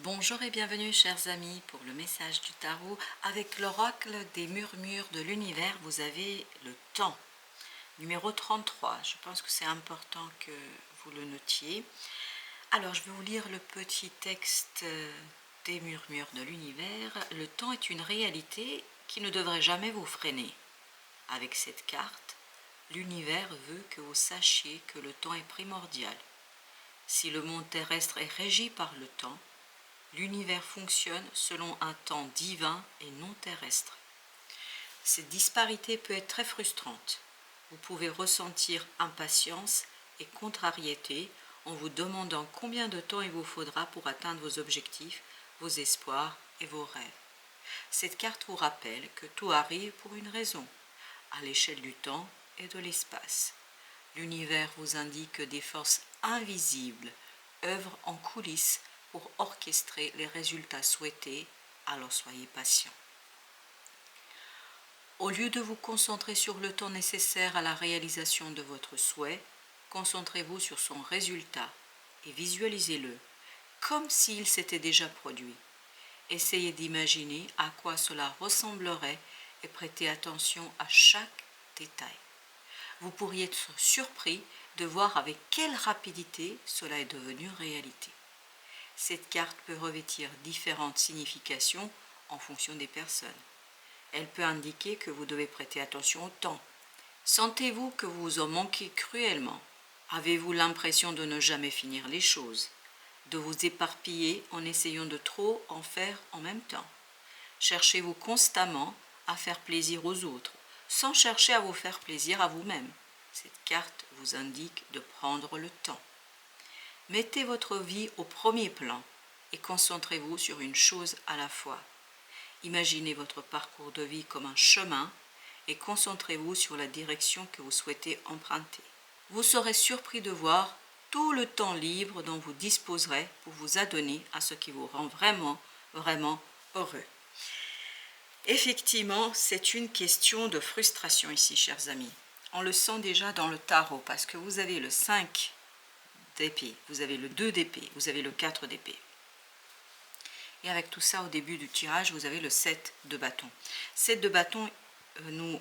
Bonjour et bienvenue chers amis pour le message du tarot. Avec l'oracle des murmures de l'univers, vous avez le temps. Numéro 33, je pense que c'est important que vous le notiez. Alors je vais vous lire le petit texte des murmures de l'univers. Le temps est une réalité qui ne devrait jamais vous freiner. Avec cette carte, l'univers veut que vous sachiez que le temps est primordial. Si le monde terrestre est régi par le temps, l'univers fonctionne selon un temps divin et non terrestre. Cette disparité peut être très frustrante. Vous pouvez ressentir impatience et contrariété en vous demandant combien de temps il vous faudra pour atteindre vos objectifs, vos espoirs et vos rêves. Cette carte vous rappelle que tout arrive pour une raison, à l'échelle du temps et de l'espace. L'univers vous indique que des forces invisibles œuvrent en coulisses pour orchestrer les résultats souhaités, alors soyez patient. Au lieu de vous concentrer sur le temps nécessaire à la réalisation de votre souhait, concentrez-vous sur son résultat et visualisez-le comme s'il s'était déjà produit. Essayez d'imaginer à quoi cela ressemblerait et prêtez attention à chaque détail. Vous pourriez être surpris de voir avec quelle rapidité cela est devenu réalité. Cette carte peut revêtir différentes significations en fonction des personnes. Elle peut indiquer que vous devez prêter attention au temps. Sentez-vous que vous en manquez cruellement? Avez-vous l'impression de ne jamais finir les choses? De vous éparpiller en essayant de trop en faire en même temps? Cherchez-vous constamment à faire plaisir aux autres, sans chercher à vous faire plaisir à vous-même? Cette carte vous indique de prendre le temps. Mettez votre vie au premier plan et concentrez-vous sur une chose à la fois. Imaginez votre parcours de vie comme un chemin et concentrez-vous sur la direction que vous souhaitez emprunter. Vous serez surpris de voir tout le temps libre dont vous disposerez pour vous adonner à ce qui vous rend vraiment, vraiment heureux. Effectivement, c'est une question de frustration ici, chers amis. On le sent déjà dans le tarot parce que vous avez le 5 d'épée, vous avez le 2 d'épée, vous avez le 4 d'épée. Et avec tout ça, au début du tirage, vous avez le 7 de bâton. 7 de bâton nous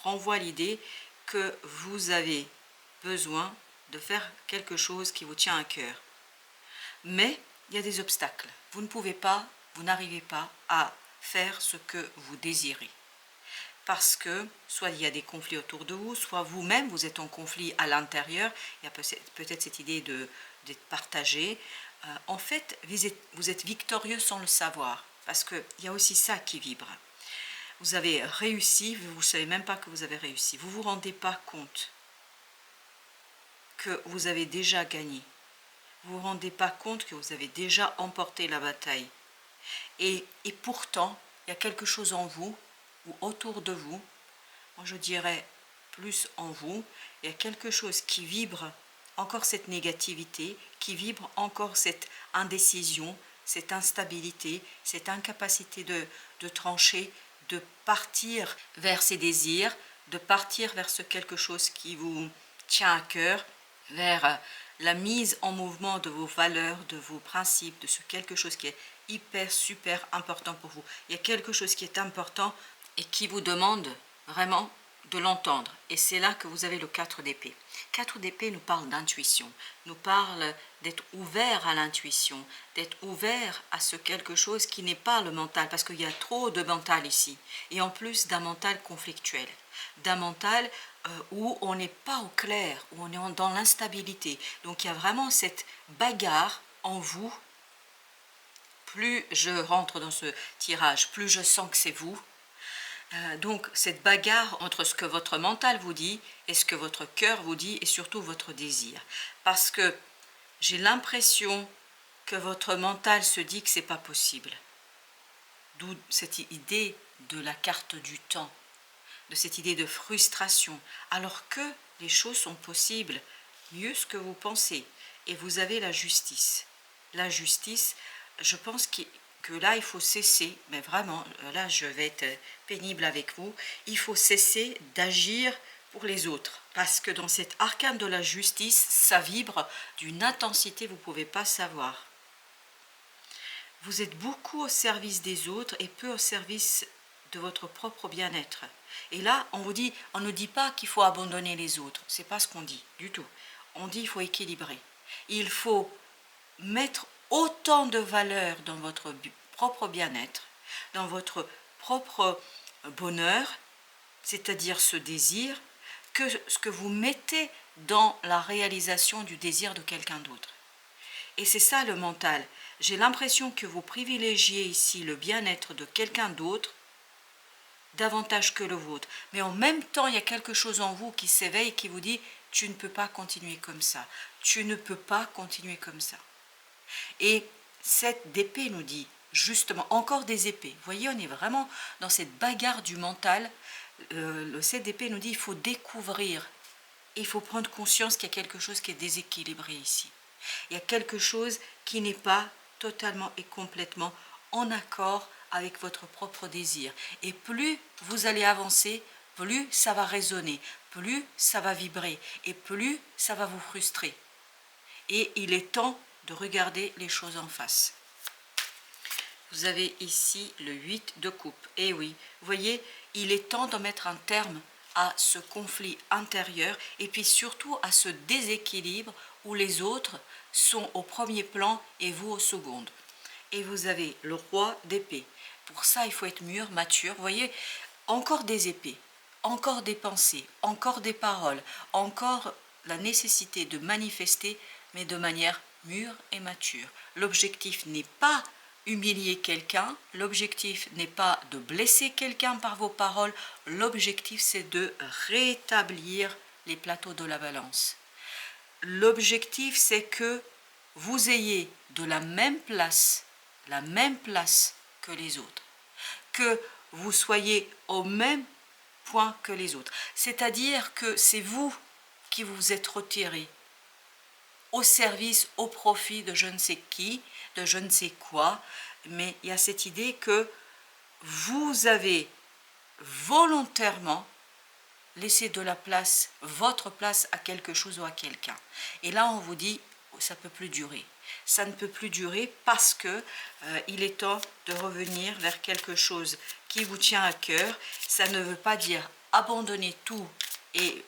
renvoie l'idée que vous avez besoin de faire quelque chose qui vous tient à cœur. Mais il y a des obstacles. Vous ne pouvez pas, vous n'arrivez pas à faire ce que vous désirez. Parce que soit il y a des conflits autour de vous, soit vous-même, vous êtes en conflit à l'intérieur. Il y a peut-être cette idée d'être partagé. En fait, vous êtes victorieux sans le savoir, parce qu'il y a aussi ça qui vibre. Vous avez réussi, vous ne savez même pas que vous avez réussi. Vous ne vous rendez pas compte que vous avez déjà gagné. Vous ne vous rendez pas compte que vous avez déjà emporté la bataille. Et pourtant, il y a quelque chose en vous, ou autour de vous, moi je dirais plus en vous, il y a quelque chose qui vibre encore cette négativité, qui vibre encore cette indécision, cette instabilité, cette incapacité de trancher, de partir vers ses désirs, de partir vers ce quelque chose qui vous tient à cœur, vers la mise en mouvement de vos valeurs, de vos principes, de ce quelque chose qui est hyper, super important pour vous. Il y a quelque chose qui est important et qui vous demande vraiment de l'entendre. Et c'est là que vous avez le 4 d'épée. 4 d'épée nous parle d'intuition, nous parle d'être ouvert à l'intuition, d'être ouvert à ce quelque chose qui n'est pas le mental, parce qu'il y a trop de mental ici. Et en plus d'un mental conflictuel, d'un mental où on n'est pas au clair, où on est dans l'instabilité. Donc il y a vraiment cette bagarre en vous. Plus je rentre dans ce tirage, plus je sens que c'est vous. Donc cette bagarre entre ce que votre mental vous dit et ce que votre cœur vous dit et surtout votre désir. Parce que j'ai l'impression que votre mental se dit que ce n'est pas possible. D'où cette idée de la carte du temps, de cette idée de frustration, alors que les choses sont possibles, mieux ce que vous pensez. Et vous avez la justice. La justice, je pense que là, il faut cesser, mais vraiment, là, je vais être pénible avec vous, il faut cesser d'agir pour les autres. Parce que dans cet arcane de la justice, ça vibre d'une intensité, vous ne pouvez pas savoir. vous êtes beaucoup au service des autres et peu au service de votre propre bien-être. Et là, on ne dit pas qu'il faut abandonner les autres. C'est pas ce qu'on dit du tout. On dit qu'il faut équilibrer. Il faut mettre autant de valeur dans votre propre bien-être, dans votre propre bonheur, c'est-à-dire ce désir, que ce que vous mettez dans la réalisation du désir de quelqu'un d'autre. Et c'est ça le mental. J'ai l'impression que vous privilégiez ici le bien-être de quelqu'un d'autre davantage que le vôtre. Mais en même temps, il y a quelque chose en vous qui s'éveille et qui vous dit « tu ne peux pas continuer comme ça, tu ne peux pas continuer comme ça ». Et cette épée nous dit justement, encore des épées. Vous voyez, on est vraiment dans cette bagarre du mental. Le 7 d'épée nous dit il faut découvrir, il faut prendre conscience qu'il y a quelque chose qui est déséquilibré ici. Il y a quelque chose qui n'est pas totalement et complètement en accord avec votre propre désir. Et plus vous allez avancer, plus ça va résonner, plus ça va vibrer, et plus ça va vous frustrer. Et il est temps de regarder les choses en face. Vous avez ici le 8 de coupe. Et oui, vous voyez, il est temps de mettre un terme à ce conflit intérieur et puis surtout à ce déséquilibre où les autres sont au premier plan et vous au second. Et vous avez le roi d'épée. Pour ça, il faut être mûr, mature. Vous voyez, encore des épées, encore des pensées, encore des paroles, encore la nécessité de manifester, mais de manière mûre et mature. L'objectif n'est pas humilier quelqu'un, l'objectif n'est pas de blesser quelqu'un par vos paroles, l'objectif c'est de rétablir les plateaux de la balance. L'objectif c'est que vous ayez de la même place que les autres, que vous soyez au même point que les autres. C'est-à-dire que c'est vous qui vous êtes retiré au service, au profit de je ne sais qui, de je ne sais quoi, mais il y a cette idée que vous avez volontairement laissé de la place, votre place à quelque chose ou à quelqu'un. Et là, on vous dit, ça ne peut plus durer. Ça ne peut plus durer parce que il est temps de revenir vers quelque chose qui vous tient à cœur. Ça ne veut pas dire abandonner tout et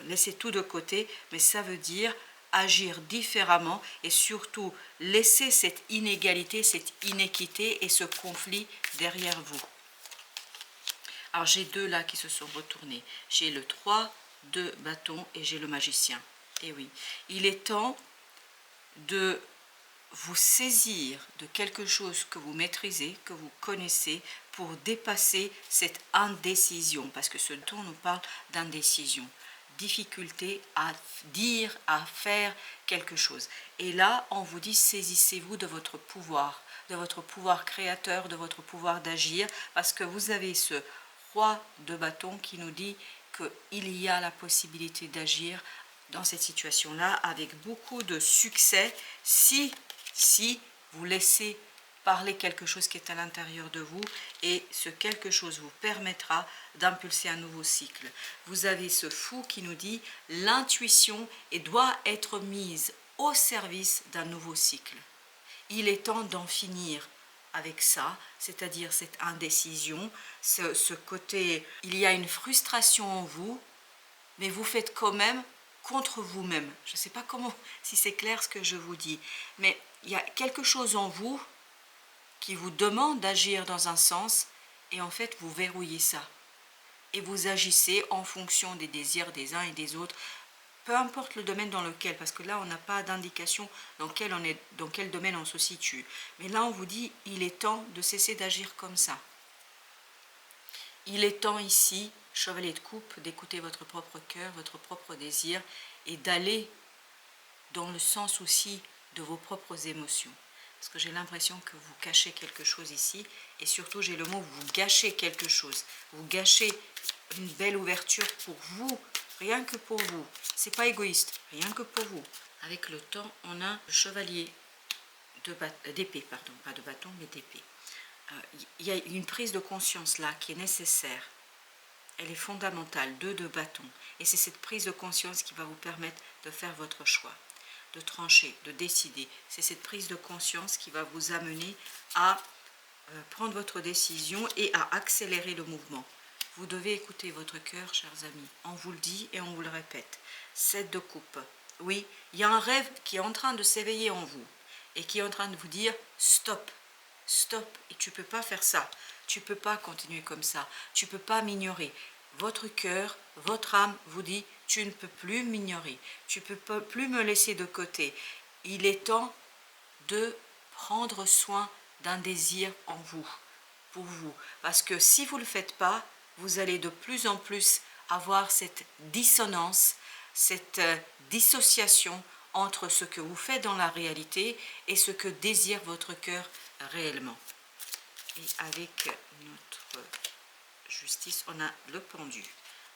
laisser tout de côté, mais ça veut dire agir différemment et surtout laisser cette inégalité, cette inéquité et ce conflit derrière vous. Alors j'ai deux là qui se sont retournés. J'ai le 3 de bâton et j'ai le magicien. Et oui, il est temps de vous saisir de quelque chose que vous maîtrisez, que vous connaissez, pour dépasser cette indécision. Parce que ce dont nous parle d'indécision. Difficulté à dire, à faire quelque chose. Et là, on vous dit, saisissez-vous de votre pouvoir créateur, de votre pouvoir d'agir, parce que vous avez ce roi de bâton qui nous dit qu'il y a la possibilité d'agir dans cette situation-là avec beaucoup de succès si vous laissez parler quelque chose qui est à l'intérieur de vous et ce quelque chose vous permettra d'impulser un nouveau cycle. Vous avez ce fou qui nous dit l'intuition doit être mise au service d'un nouveau cycle. Il est temps d'en finir avec ça, c'est-à-dire cette indécision, ce côté, il y a une frustration en vous, mais vous faites quand même contre vous-même. Je ne sais pas si c'est clair ce que je vous dis, mais il y a quelque chose en vous qui vous demande d'agir dans un sens, et en fait vous verrouillez ça. Et vous agissez en fonction des désirs des uns et des autres, peu importe le domaine dans lequel, parce que là on n'a pas d'indication dans quel domaine on se situe. Mais là on vous dit, il est temps de cesser d'agir comme ça. Il est temps ici, chevalier de coupe, d'écouter votre propre cœur, votre propre désir, et d'aller dans le sens aussi de vos propres émotions. Parce que j'ai l'impression que vous cachez quelque chose ici, et surtout j'ai le mot, vous gâchez quelque chose. Vous gâchez une belle ouverture pour vous, rien que pour vous. C'est pas égoïste, rien que pour vous. Avec le temps, on a le chevalier d'épée, pardon, pas de bâton, mais d'épée. Il y a une prise de conscience là qui est nécessaire. Elle est fondamentale, 2 de bâton. Et c'est cette prise de conscience qui va vous permettre de faire votre choix. de trancher, de décider. C'est cette prise de conscience qui va vous amener à prendre votre décision et à accélérer le mouvement. Vous devez écouter votre cœur, chers amis. On vous le dit et on vous le répète. 7 de coupe. Oui, il y a un rêve qui est en train de s'éveiller en vous et qui est en train de vous dire stop, stop, et tu ne peux pas faire ça. Tu ne peux pas continuer comme ça. Tu ne peux pas m'ignorer. Votre cœur, votre âme vous dit tu ne peux plus m'ignorer. Tu ne peux plus me laisser de côté. Il est temps de prendre soin d'un désir en vous, pour vous. Parce que si vous ne le faites pas, vous allez de plus en plus avoir cette dissonance, cette dissociation entre ce que vous faites dans la réalité et ce que désire votre cœur réellement. Et avec notre justice, on a le pendu.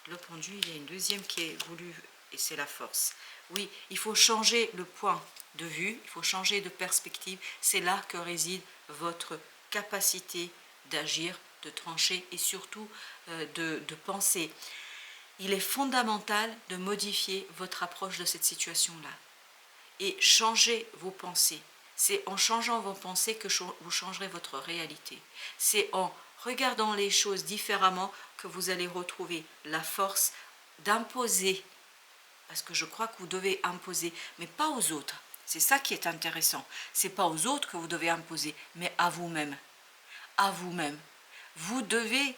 Le pendu, il y a une deuxième qui est voulue et c'est la force. Oui, il faut changer le point de vue, il faut changer de perspective. C'est là que réside votre capacité d'agir, de trancher et surtout de penser. Il est fondamental de modifier votre approche de cette situation-là et changer vos pensées. C'est en changeant vos pensées que vous changerez votre réalité. C'est en regardant les choses différemment que vous allez retrouver la force d'imposer. Parce que je crois que vous devez imposer, mais pas aux autres. C'est ça qui est intéressant. Ce n'est pas aux autres que vous devez imposer, mais à vous-même. À vous-même. Vous devez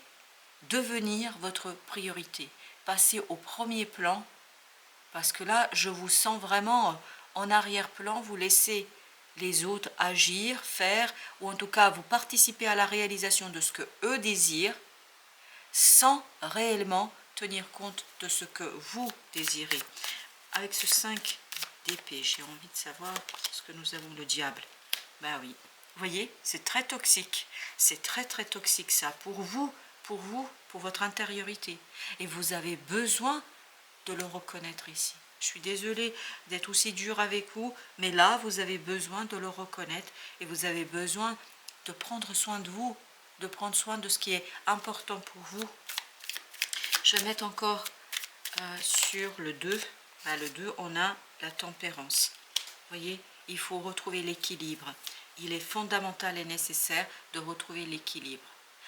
devenir votre priorité. Passer au premier plan, parce que là, je vous sens vraiment en arrière-plan, vous laissez les autres agir, faire, ou en tout cas vous participer à la réalisation de ce que eux désirent, sans réellement tenir compte de ce que vous désirez. Avec ce 5 d'épée, j'ai envie de savoir ce que nous avons, le diable. Ben oui, vous voyez, c'est très toxique. C'est très très toxique ça, pour vous, pour votre intériorité. Et vous avez besoin de le reconnaître ici. Je suis désolée d'être aussi dure avec vous, mais là, vous avez besoin de le reconnaître et vous avez besoin de prendre soin de vous, de prendre soin de ce qui est important pour vous. Je vais mettre encore sur le 2. Ben, le 2, on a la tempérance. Vous voyez, il faut retrouver l'équilibre. Il est fondamental et nécessaire de retrouver l'équilibre.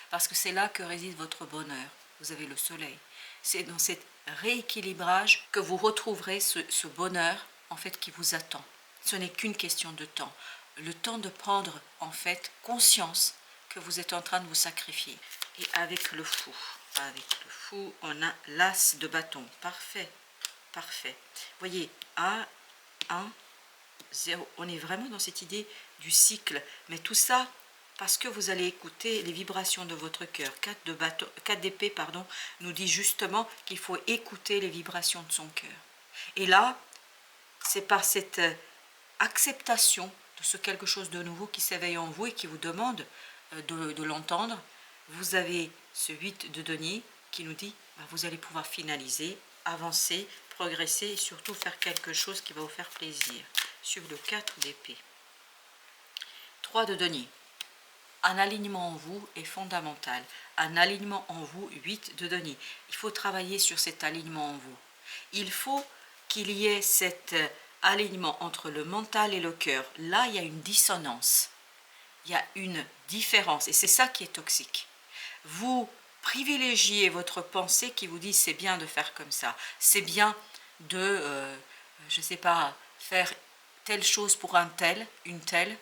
Parce que c'est là que réside votre bonheur. Vous avez le soleil. C'est dans cet rééquilibrage que vous retrouverez ce bonheur en fait qui vous attend. Ce n'est qu'une question de temps. Le temps de prendre en fait conscience que vous êtes en train de vous sacrifier. Et avec le fou, on a l'as de bâton. Parfait, parfait. Vous voyez, A, 1, 0. On est vraiment dans cette idée du cycle. Mais tout ça, parce que vous allez écouter les vibrations de votre cœur. 4 d'épée, pardon, nous dit justement qu'il faut écouter les vibrations de son cœur. Et là, c'est par cette acceptation de ce quelque chose de nouveau qui s'éveille en vous et qui vous demande de l'entendre. Vous avez ce 8 de denier qui nous dit vous allez pouvoir finaliser, avancer, progresser et surtout faire quelque chose qui va vous faire plaisir. Sur le 4 d'épée. 3 de denier. Un alignement en vous est fondamental. Un alignement en vous, 8 de denier. Il faut travailler sur cet alignement en vous. Il faut qu'il y ait cet alignement entre le mental et le cœur. Là, il y a une dissonance. Il y a une différence. Et c'est ça qui est toxique. Vous privilégiez votre pensée qui vous dit c'est bien de faire comme ça. C'est bien de, je ne sais pas, faire telle chose pour un tel, une telle.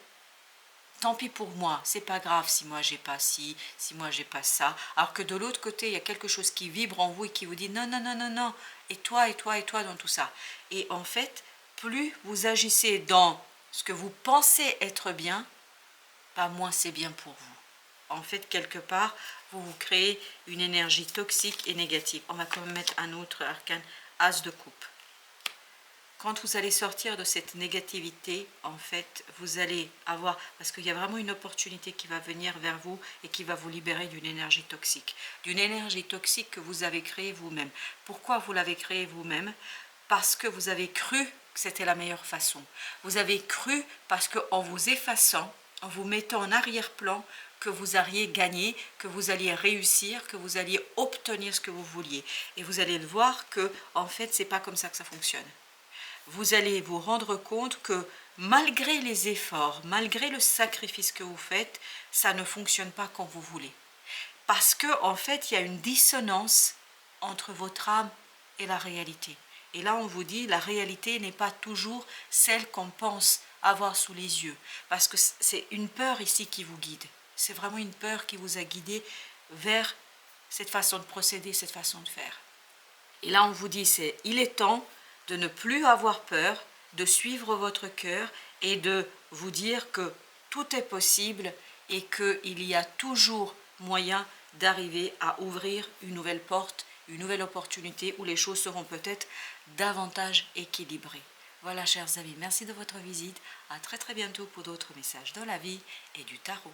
Tant pis pour moi, c'est pas grave si moi j'ai pas ci, si moi j'ai pas ça. Alors que de l'autre côté, il y a quelque chose qui vibre en vous et qui vous dit non, non, non, non, non, et toi, et toi, et toi dans tout ça. Et en fait, plus vous agissez dans ce que vous pensez être bien, pas moins c'est bien pour vous. En fait, quelque part, vous créez une énergie toxique et négative. On va quand même mettre un autre arcane, As de coupe. Quand vous allez sortir de cette négativité, en fait, vous allez avoir, parce qu'il y a vraiment une opportunité qui va venir vers vous et qui va vous libérer d'une énergie toxique. D'une énergie toxique que vous avez créée vous-même. Pourquoi vous l'avez créée vous-même? Parce que vous avez cru que c'était la meilleure façon. Vous avez cru parce qu'en vous effaçant, en vous mettant en arrière-plan, que vous alliez gagner, que vous alliez réussir, que vous alliez obtenir ce que vous vouliez. Et vous allez le voir que, en fait, c'est pas comme ça que ça fonctionne. vous allez vous rendre compte que malgré les efforts, malgré le sacrifice que vous faites, ça ne fonctionne pas comme vous voulez. Parce que en fait, il y a une dissonance entre votre âme et la réalité. Et là, on vous dit, la réalité n'est pas toujours celle qu'on pense avoir sous les yeux. Parce que c'est une peur ici qui vous guide. C'est vraiment une peur qui vous a guidé vers cette façon de procéder, cette façon de faire. Et là, on vous dit, il est temps de ne plus avoir peur, de suivre votre cœur et de vous dire que tout est possible et qu'il y a toujours moyen d'arriver à ouvrir une nouvelle porte, une nouvelle opportunité où les choses seront peut-être davantage équilibrées. Voilà, chers amis, merci de votre visite. À très très bientôt pour d'autres messages dans la vie et du tarot.